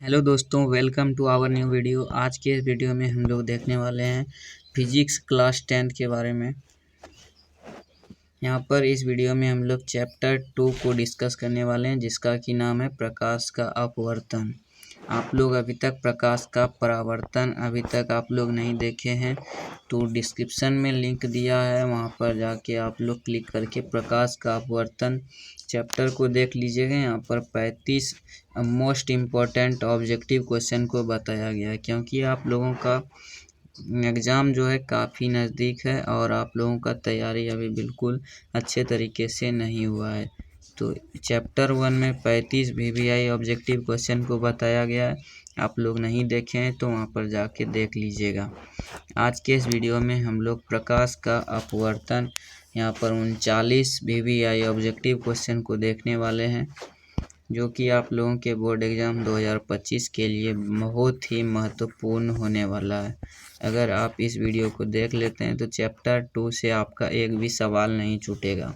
Hello दोस्तों, welcome to our new video. आज के इस वीडियो में हम लोग देखने वाले हैं फिजिक्स क्लास 10th के बारे में। यहाँ पर इस वीडियो में हम लोग चैप्टर 2 को डिस्कस करने वाले हैं, जिसका कि नाम है प्रकाश का अपवर्तन। आप लोग अभी तक प्रकाश का परावर्तन अभी तक आप लोग नहीं देखे हैं तो डिस्क्रिप्शन में लिंक दिया है, वहाँ पर जाके आप लोग क्लिक करके प्रकाश का अपवर्तन चैप्टर को देख लीजिएगा। यहाँ पर 35 मोस्ट इम्पोर्टेंट ऑब्जेक्टिव क्वेश्चन को बताया गया है, क्योंकि आप लोगों का एग्ज़ाम जो है काफ़ी नज़दीक है और आप लोगों का तैयारी अभी बिल्कुल अच्छे तरीके से नहीं हुआ है। तो चैप्टर 1 में 35 VVI ऑब्जेक्टिव क्वेश्चन को बताया गया है। आप लोग नहीं देखे हैं तो वहाँ पर जाके देख लीजिएगा। आज के इस वीडियो में हम लोग प्रकाश का अपवर्तन यहाँ पर 39 VVI ऑब्जेक्टिव क्वेश्चन को देखने वाले हैं, जो कि आप लोगों के बोर्ड एग्ज़ाम 2025 के लिए बहुत ही महत्वपूर्ण होने वाला है। अगर आप इस वीडियो को देख लेते हैं तो चैप्टर 2 से आपका एक भी सवाल नहीं छूटेगा।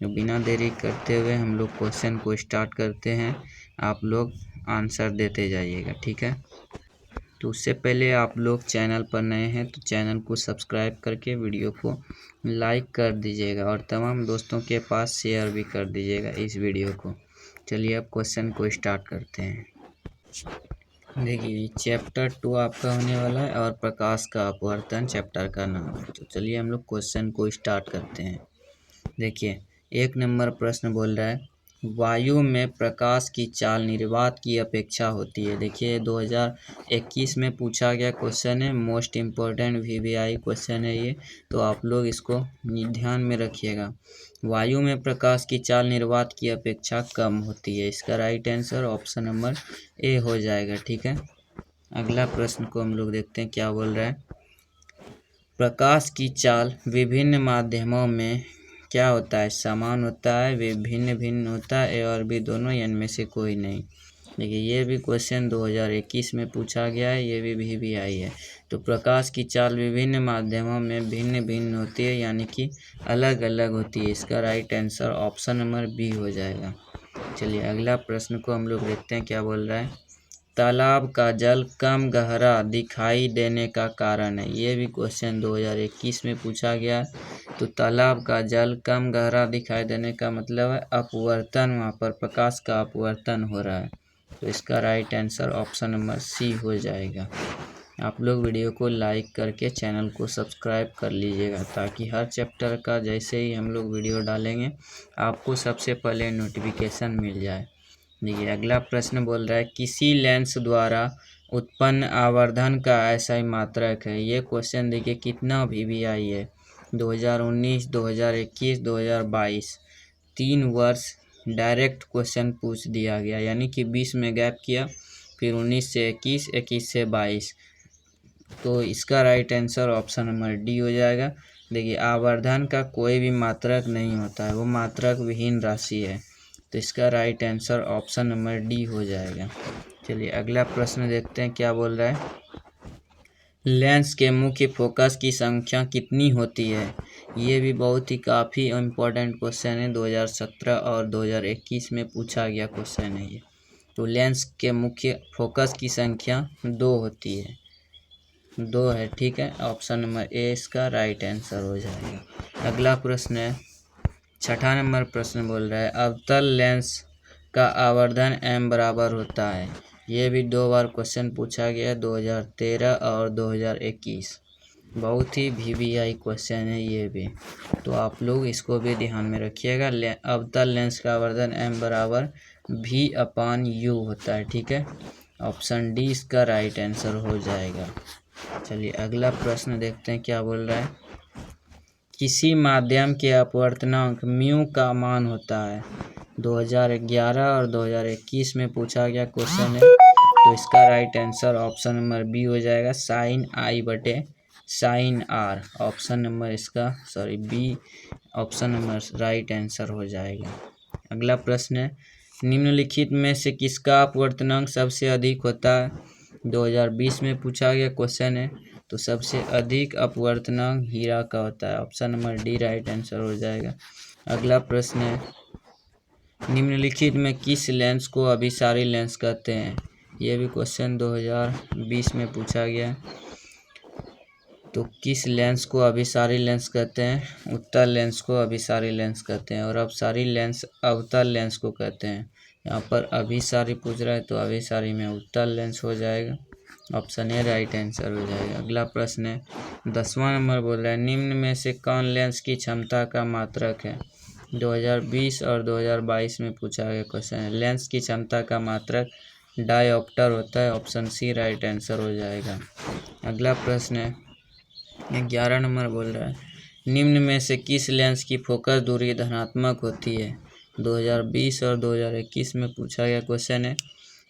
तो बिना देरी करते हुए हम लोग क्वेश्चन को स्टार्ट करते हैं। आप लोग आंसर देते जाइएगा, ठीक है। तो उससे पहले आप लोग चैनल पर नए हैं तो चैनल को सब्सक्राइब करके वीडियो को लाइक कर दीजिएगा और तमाम दोस्तों के पास शेयर भी कर दीजिएगा इस वीडियो को। चलिए अब क्वेश्चन को स्टार्ट करते हैं। देखिए चैप्टर 2 आपका होने वाला है और प्रकाश का अपवर्तन चैप्टर का नाम है। तो चलिए हम लोग क्वेश्चन को स्टार्ट करते हैं। देखिए 1 नंबर प्रश्न बोल रहा है, वायु में प्रकाश की चाल निर्वात की अपेक्षा होती है। देखिए 2021 में पूछा गया क्वेश्चन है, मोस्ट इम्पोर्टेंट VVI क्वेश्चन है ये, तो आप लोग इसको ध्यान में रखिएगा। वायु में प्रकाश की चाल निर्वात की अपेक्षा कम होती है। इसका right answer option number A हो जाएगा, ठीक है। अगला प्रश्न को हम लोग देखते हैं क्या बोल रहा है। प्रकाश की चाल विभिन्न माध्यमों में क्या होता है, समान होता है, भिन्न भिन्न होता है और भी दोनों, इनमें से कोई नहीं। देखिए ये भी क्वेश्चन 2021 में पूछा गया है, ये भी VVI है। तो प्रकाश की चाल विभिन्न माध्यमों में भिन्न भिन्न होती है, यानी कि अलग अलग होती है। इसका right answer option number B हो जाएगा। चलिए अगला प्रश्न को हम लोग देखते हैं क्या बोल रहा है। तालाब का जल कम गहरा दिखाई देने का कारण है। ये भी क्वेश्चन 2021 में पूछा गया। तो तालाब का जल कम गहरा दिखाई देने का मतलब है अपवर्तन, वहाँ पर प्रकाश का अपवर्तन हो रहा है। तो इसका right answer option number C हो जाएगा। आप लोग वीडियो को लाइक करके चैनल को सब्सक्राइब कर लीजिएगा, ताकि हर चैप्टर का जैसे ही हम लोग वीडियो डालेंगे आपको सबसे पहले नोटिफिकेशन मिल जाए। देखिए अगला प्रश्न बोल रहा है, किसी लेंस द्वारा उत्पन्न आवर्धन का ऐसा ही मात्रक है। ये क्वेश्चन देखिए कितना VVI है, 2019, 2021, 2022, 3 वर्ष डायरेक्ट क्वेश्चन पूछ दिया गया, यानी कि 20 में गैप किया, फिर 19 से 21, 21 से 22। तो इसका right answer option number D हो जाएगा। देखिए आवर्धन का कोई भी मात्रक नहीं होता है, वो मात्रक विहीन राशि है। तो इसका right answer option number D हो जाएगा। चलिए अगला प्रश्न देखते हैं क्या बोल रहा है। लेंस के मुख्य फोकस की संख्या कितनी होती है। ये भी बहुत ही काफ़ी इम्पोर्टेंट क्वेश्चन है, 2017 और 2021 में पूछा गया क्वेश्चन है ये। तो लेंस के मुख्य फोकस की संख्या 2 होती है, 2 है, ठीक है। ऑप्शन नंबर ए इसका राइट आंसर हो जाएगा। अगला प्रश्न है 6ठा नंबर प्रश्न बोल रहा है, अवतल लेंस का आवर्धन m बराबर होता है। ये भी 2 बार क्वेश्चन पूछा गया, 2013 और 2021। बहुत ही VVI क्वेश्चन है ये भी, तो आप लोग इसको भी ध्यान में रखिएगा। अवतल लेंस का आवर्धन m बराबर V/U होता है, ठीक है। ऑप्शन डी इसका राइट आंसर हो जाएगा। चलिए अगला प्रश्न देखते हैं क्या बोल रहा है। किसी माध्यम के अपवर्तनांक म्यू का मान होता है। 2011 और 2021 में पूछा गया क्वेश्चन है, तो इसका right answer option number B हो जाएगा, sin I/sin R। Option number इसका B option number right answer हो जाएगा। अगला प्रश्न है, निम्नलिखित में से किसका अपवर्तनांक सबसे अधिक होता है। 2020 में पूछा गया क्वेश्चन है, तो सबसे अधिक अपवर्तनांक हीरा का होता है। Option number D right answer हो जाएगा। अगला प्रश्न है, निम्नलिखित में किस लेंस को अभिसारी लेंस कहते हैं। ये भी क्वेश्चन 2020 में पूछा गया है। तो किस लेंस को अभिसारी लेंस कहते हैं? उत्तल लेंस को अभिसारी लेंस कहते हैं, और अपसारी लेंस अवतल लेंस को कहते हैं। यहाँ पर अभिसारी पूछ रहा है तो अभिसारी में उत्तल लेंस हो जाएगा। ऑप्शन ए राइट आंसर हो जाएगा। अगला प्रश्न है 10वां नंबर बोल रहा है निम्न में से कौन लेंस की क्षमता का मात्रक है? 2020 और 2022 में पूछा गया क्वेश्चन है। लेंस की क्षमता का मात्रक डायऑप्टर होता है। ऑप्शन सी राइट आंसर हो जाएगा। अगला प्रश्न है 11 नंबर बोल रहा है निम्न में से किस लेंस की फोकस दूरी धनात्मक होती है? 2020 और 2021 में पूछा गया क्वेश्चन है।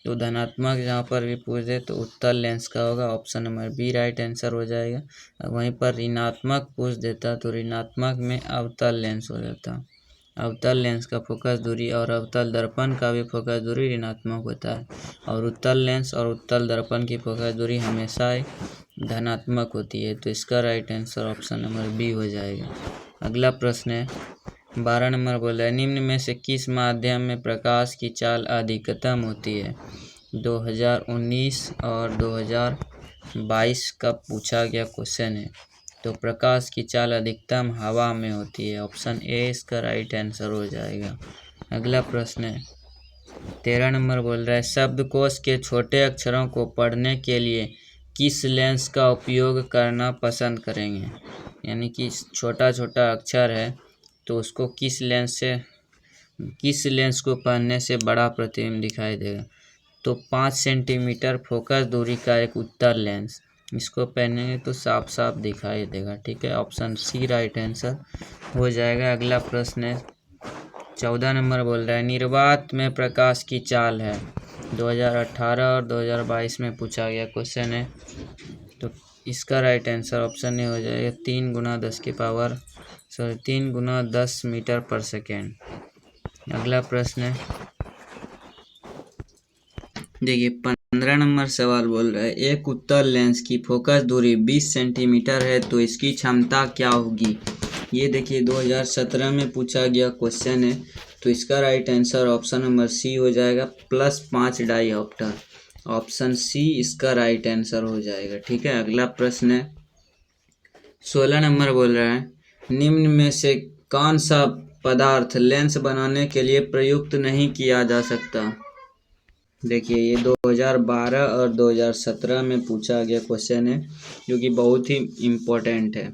तो धनात्मक जहाँ पर भी पूछ दे तो उत्तल लेंस का होगा। Option number B right answer हो जाएगा। वहीं पर ऋणात्मक पूछ देता तो ऋणात्मक में अवतल लेंस हो जाता। अवतल लेंस का फोकस दूरी और अवतल दर्पण का भी फोकस दूरी ऋणात्मक होता है, और उत्तल लेंस और उत्तल दर्पण की फोकस दूरी हमेशा धनात्मक होती है। तो इसका right answer option number B हो जाएगा। अगला प्रश्न है 12 नंबर बोल रहा है निम्न में से किस माध्यम में प्रकाश की चाल अधिकतम होती है? 2019 और 2022 का पूछा गया क्वेश्चन है। तो प्रकाश की चाल अधिकतम हवा में होती है। ऑप्शन ए इसका राइट आंसर हो जाएगा। अगला प्रश्न है 13 नंबर बोल रहा है शब्दकोश के छोटे अक्षरों को पढ़ने के लिए किस लेंस का उपयोग करना पसंद करेंगे? यानी कि छोटा छोटा अक्षर है तो उसको किस लेंस को पढ़ने से बड़ा प्रतिबिंब दिखाई देगा? तो 5 सेंटीमीटर फोकस दूरी का एक उत्तल लेंस, इसको पहनेंगे तो साफ साफ दिखाई देगा। ठीक है, ऑप्शन सी राइट आंसर हो जाएगा। अगला प्रश्न है 14 नंबर बोल रहा है निर्वात में प्रकाश की चाल है। 2018 और 2022 में पूछा गया क्वेश्चन है। तो इसका राइट आंसर ऑप्शन ए हो जाएगा 3 गुना 10 मीटर पर सेकेंड। अगला प्रश्न है देखिए 15 नंबर सवाल बोल रहा है एक उत्तल लेंस की फोकस दूरी 20 सेंटीमीटर है तो इसकी क्षमता क्या होगी? ये देखिए 2017 में पूछा गया क्वेश्चन है। तो इसका right answer option number C हो जाएगा +5 डायऑप्टर। ऑप्शन सी इसका राइट आंसर हो जाएगा। ठीक है, अगला प्रश्न है 16 नंबर बोल रहा है निम्न में से कौन सा पदार्थ लेंस बनाने के लिए प्रयुक्त नहीं किया जा सकता? देखिए ये 2012 और 2017 में पूछा गया क्वेश्चन है, जो कि बहुत ही इम्पोर्टेंट है।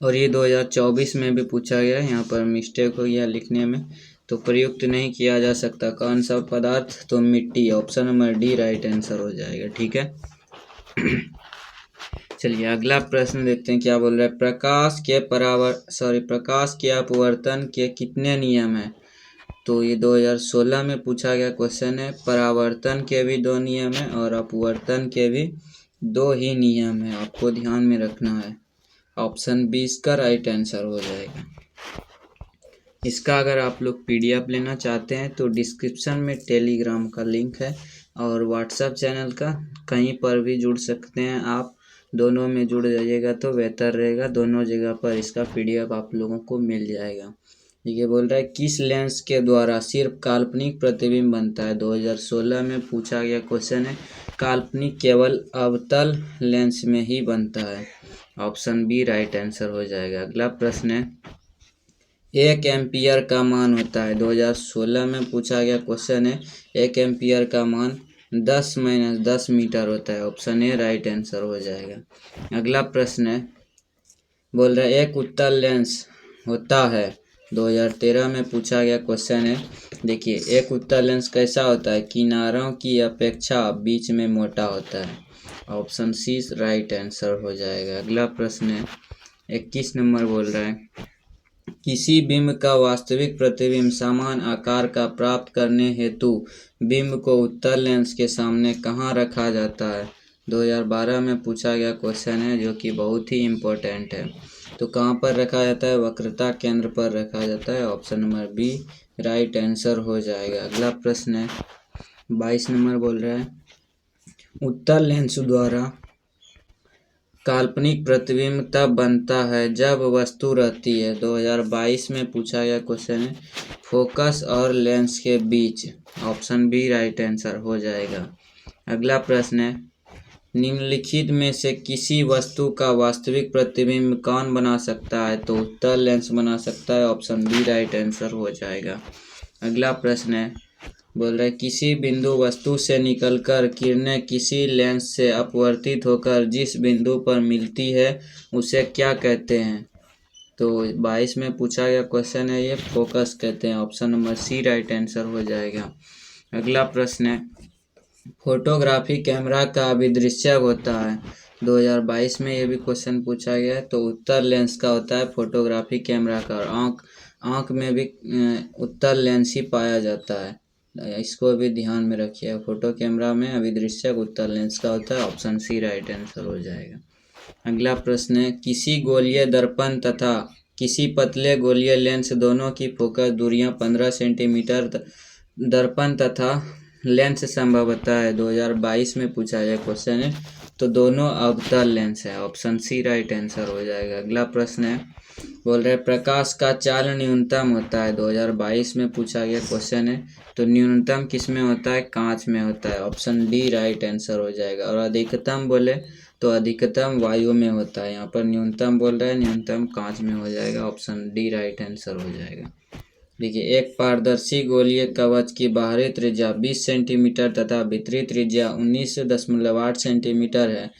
और ये 2024 में भी पूछा गया है, यहाँ पर मिस्टेक हो गया लिखने में। तो प्रयुक्त नहीं किया जा सकता कौन सा पदार्थ? तो मिट्टी। Option number D right answer हो जाएगा। ठीक है चलिए अगला प्रश्न देखते हैं क्या बोल रहा है प्रकाश के अपवर्तन के कितने नियम हैं? तो ये 2016 में पूछा गया क्वेश्चन है। परावर्तन के भी 2 नियम हैं और अपवर्तन के भी 2 ही नियम हैं, आपको ध्यान में रखना है। ऑप्शन बी इसका राइट आंसर हो जाएगा। इसका अगर आप लोग PDF लेना चाहते हैं तो डिस्क्रिप्शन में टेलीग्राम का लिंक है, और व्हाट्सएप चैनल का कहीं पर भी जुड़ सकते हैं आप। दोनों में जुड़ जाइएगा तो बेहतर रहेगा। दोनों जगह पर इसका PDF आप लोगों को मिल जाएगा। ये बोल रहा है किस लेंस के द्वारा सिर्फ काल्पनिक प्रतिबिंब बनता है? 2016 में पूछा गया क्वेश्चन है। काल्पनिक केवल अवतल लेंस में ही बनता है। ऑप्शन बी राइट आंसर हो जाएगा। अगला प्रश्न है 1 एम्पियर का मान होता है। 2016 में पूछा गया क्वेश्चन है। 1 एम्पियर का मान 10-10 मीटर होता है। ऑप्शन ए राइट आंसर हो जाएगा। अगला प्रश्न है बोल रहा है एक उत्तल लेंस होता है। 2013 में पूछा गया क्वेश्चन है। देखिए एक उत्तल लेंस कैसा होता है? किनारों की अपेक्षा बीच में मोटा होता है। ऑप्शन सी राइट आंसर हो जाएगा। अगला प्रश्न है 21 नंबर बोल रहा है किसी बिंब का वास्तविक प्रतिबिंब समान आकार का प्राप्त करने हेतु बिंब को उत्तल लेंस के सामने कहाँ रखा जाता है? 2012 में पूछा गया क्वेश्चन है, जो कि बहुत ही इम्पोर्टेंट है। तो कहाँ पर रखा जाता है? वक्रता केंद्र पर रखा जाता है। Option number B right answer हो जाएगा। अगला प्रश्न है 22 नंबर बोल रहा है उत्तल लेंस द्वारा काल्पनिक प्रतिबिंब तब बनता है जब वस्तु रहती है। 2022 में पूछा गया क्वेश्चन है फोकस और लेंस के बीच। ऑप्शन बी राइट आंसर हो जाएगा। अगला प्रश्न है निम्नलिखित में से किसी वस्तु का वास्तविक प्रतिबिंब कौन बना सकता है? तो उत्तल लेंस बना सकता है। ऑप्शन बी राइट आंसर हो जाएगा। अगला प्रश्न है बोल रहा है किसी बिंदु वस्तु से निकलकर किरणें किसी लेंस से अपवर्तित होकर जिस बिंदु पर मिलती है उसे क्या कहते हैं? तो 22 में पूछा गया क्वेश्चन है ये फोकस कहते हैं। Option number C right answer हो जाएगा। अगला प्रश्न है फोटोग्राफी कैमरा का अभिदृश्यक होता है। 2022 में ये भी क्वेश्चन पूछा गया है। तो उत्तल लेंस का होता है फोटोग्राफी कैमरा का। और आँख में भी उत्तल लेंस ही पाया जाता है, इसको भी ध्यान में रखिए। फोटो कैमरा में अभिदृश्यक उत्तल लेंस का होता है। ऑप्शन सी राइट आंसर हो जाएगा। अगला प्रश्न है किसी गोलीय दर्पण तथा किसी पतले गोलीय लेंस दोनों की फोकस दूरियां 15 सेंटीमीटर दर्पण तथा लेंस संभवतः है। 2022 में पूछा गया क्वेश्चन है। तो दोनों अवतल लेंस है। ऑप्शन सी राइट आंसर हो जाएगा। अगला प्रश्न है बोल रहे प्रकाश का चाल न्यूनतम होता है। 2022 में पूछा गया क्वेश्चन है। तो न्यूनतम किस में होता है? कांच में होता है। ऑप्शन डी राइट आंसर हो जाएगा। और अधिकतम बोले तो अधिकतम वायु में होता है। यहाँ पर न्यूनतम बोल रहा है, न्यूनतम कांच में हो जाएगा। ऑप्शन डी राइट आंसर हो जाएगा। देखिए एक पारदर्शी गोलीय कवच की बाहरी त्रिज्या 20 सेंटीमीटर तथा भीतरी त्रिज्या 19.8 सेंटीमीटर है।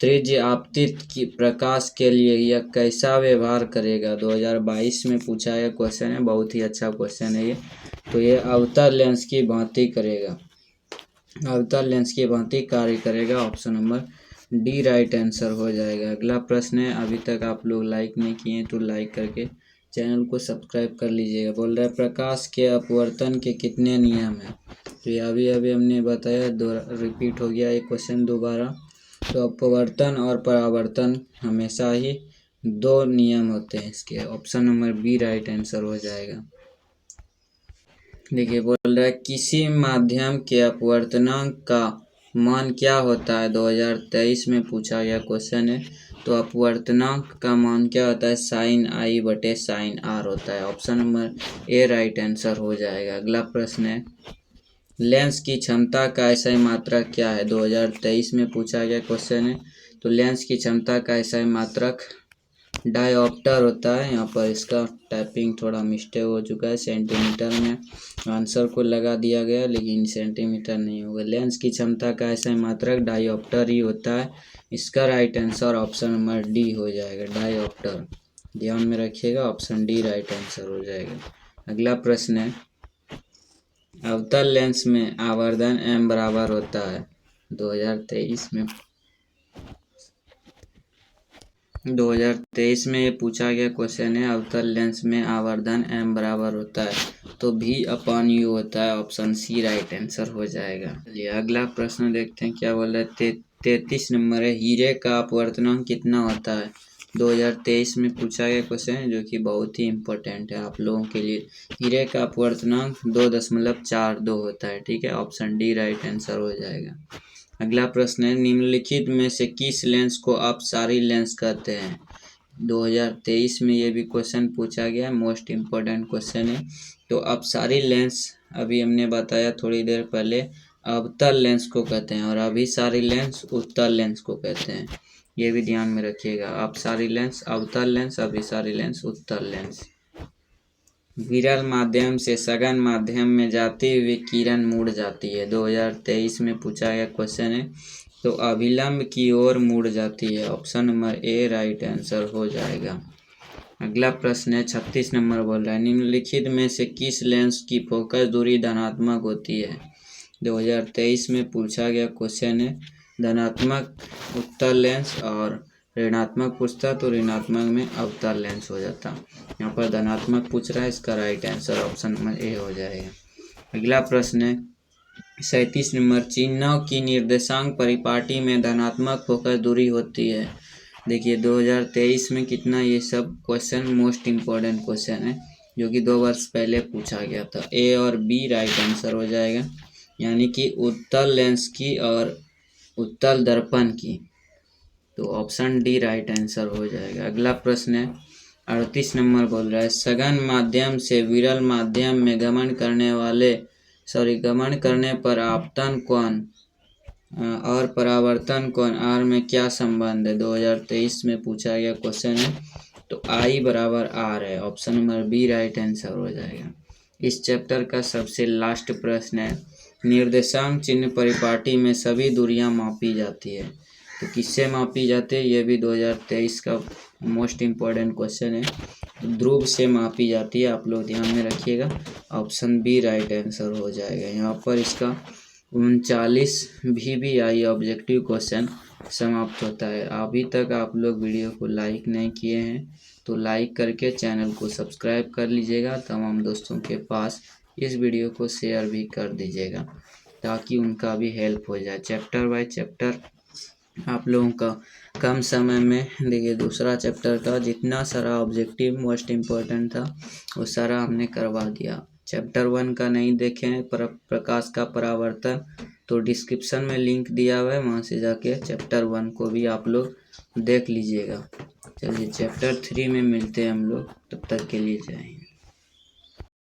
त्रिज्य आपतित की प्रकाश के लिए यह कैसा व्यवहार करेगा? 2022 में पूछा गया क्वेश्चन है, बहुत ही अच्छा क्वेश्चन है ये। तो ये अवतल लेंस की भांति करेगा, अवतल लेंस की भांति कार्य करेगा। Option number D right answer हो जाएगा। अगला प्रश्न है अभी तक आप लोग लाइक नहीं किए तो लाइक करके चैनल को सब्सक्राइब कर लीजिएगा। बोल रहा है प्रकाश के अपवर्तन के कितने नियम हैं? तो ये अभी हमने बताया, रिपीट हो गया ये क्वेश्चन दोबारा। तो अपवर्तन और परावर्तन हमेशा ही 2 नियम होते हैं इसके। Option number B right answer हो जाएगा। देखिए बोल रहा है किसी माध्यम के अपवर्तनांक का मान क्या होता है? 2023 में पूछा गया क्वेश्चन है। तो अपवर्तनांक का मान क्या होता है? साइन आई बटे साइन आर होता है। Option number A right answer हो जाएगा। अगला प्रश्न है लेंस की क्षमता का ऐसा मात्रक क्या है? 2023 में पूछा गया क्वेश्चन है। तो लेंस की क्षमता का ऐसा मात्रक डायोप्टर होता है। यहाँ पर इसका टाइपिंग थोड़ा मिस्टेक हो चुका है, सेंटीमीटर में आंसर को लगा दिया गया लेकिन सेंटीमीटर नहीं होगा। लेंस की क्षमता का ऐसा मात्रक डायोप्टर ही होता है। इसका right answer option number D हो जाएगा, डायोप्टर। ध्यान में रखिएगा, ऑप्शन डी राइट आंसर हो जाएगा। अगला प्रश्न है अवतल लेंस में आवर्धन m बराबर होता है। 2023 में ये पूछा गया क्वेश्चन है अवतल लेंस में आवर्धन m बराबर होता है। तो v/u होता है। ऑप्शन सी राइट आंसर हो जाएगा। चलिए अगला प्रश्न देखते हैं क्या बोल रहा है। 33 नंबर है हीरे का अपवर्तनांक कितना होता है? 2023 में पूछा गया क्वेश्चन है जो कि बहुत ही इम्पोर्टेंट है आप लोगों के लिए। हीरे का अपवर्तनांक 2.42 होता है। ठीक है, ऑप्शन डी राइट आंसर हो जाएगा। अगला प्रश्न है निम्नलिखित में से किस लेंस को अपसारी लेंस कहते हैं? 2023 में ये भी क्वेश्चन पूछा गया, मोस्ट इम्पोर्टेंट क्वेश्चन है। तो अपसारी लेंस अभी हमने बताया थोड़ी देर पहले अवतल लेंस को कहते हैं और अभिसारी लेंस उत्तल लेंस को कहते हैं। ये भी ध्यान में रखिएगा, अपसारी लेंस अवतल लेंस, अभिसारी लेंस उत्तल लेंस। विरल माध्यम से सघन माध्यम में जाती हुई किरण मुड़ जाती है। 2023 में पूछा गया क्वेश्चन है। तो अभिलंब की ओर मुड़ जाती है। Option number A right answer हो जाएगा। अगला प्रश्न है 36 नंबर बोल रहा है निम्नलिखित में से किस लेंस की फोकस दूरी धनात्मक होती है? 2023 में पूछा गया क्वेश्चन है। धनात्मक उत्तल लेंस और ऋणात्मक पूछता तो ऋणात्मक में अवतल लेंस हो जाता। यहाँ पर धनात्मक पूछ रहा है, इसका right answer option number A हो जाएगा। अगला प्रश्न है 37 नंबर चिन्हों की निर्देशांक परिपाटी में धनात्मक फोकस दूरी होती है। देखिए 2023 में कितना ये सब क्वेश्चन मोस्ट इम्पोर्टेंट क्वेश्चन है जो कि 2 वर्ष पहले पूछा गया था। ए और बी राइट आंसर हो जाएगा, यानी कि उत्तल लेंस की और उत्तल दर्पण की। तो ऑप्शन डी राइट आंसर हो जाएगा। अगला प्रश्न है 38 नंबर बोल रहा है सघन माध्यम से विरल माध्यम में गमन करने पर आपतन कोण और परावर्तन कोण आर में क्या संबंध है। 2023 में पूछा गया क्वेश्चन है। तो आई बराबर आर है। Option number B right answer हो जाएगा। इस चैप्टर का सबसे लास्ट प्रश्न है निर्देशांक चिन्ह परिपाटी में सभी दूरियां मापी जाती है। तो किससे मापी जाती है, ये भी 2023 का मोस्ट इम्पोर्टेंट क्वेश्चन है। ध्रुव से मापी जाती है, आप लोग ध्यान में रखिएगा। ऑप्शन बी राइट आंसर हो जाएगा। यहाँ पर इसका 39 भी आई ऑब्जेक्टिव क्वेश्चन समाप्त होता है। अभी तक आप लोग वीडियो को लाइक नहीं किए हैं तो लाइक करके चैनल को सब्सक्राइब कर लीजिएगा। तमाम दोस्तों के पास इस वीडियो को शेयर भी कर दीजिएगा ताकि उनका भी हेल्प हो जाए। चैप्टर बाय चैप्टर आप लोगों का कम समय में देखिए दूसरा चैप्टर का जितना सारा ऑब्जेक्टिव मोस्ट इम्पोर्टेंट था वो सारा हमने करवा दिया। चैप्टर 1 का नहीं देखें प्रकाश का परावर्तन तो डिस्क्रिप्शन में लिंक दिया हुआ है, वहाँ से जाके चैप्टर 1 को भी आप लोग देख लीजिएगा। चलिए चैप्टर 3 में मिलते हैं हम लोग, तब तक के लिए जय हिंद।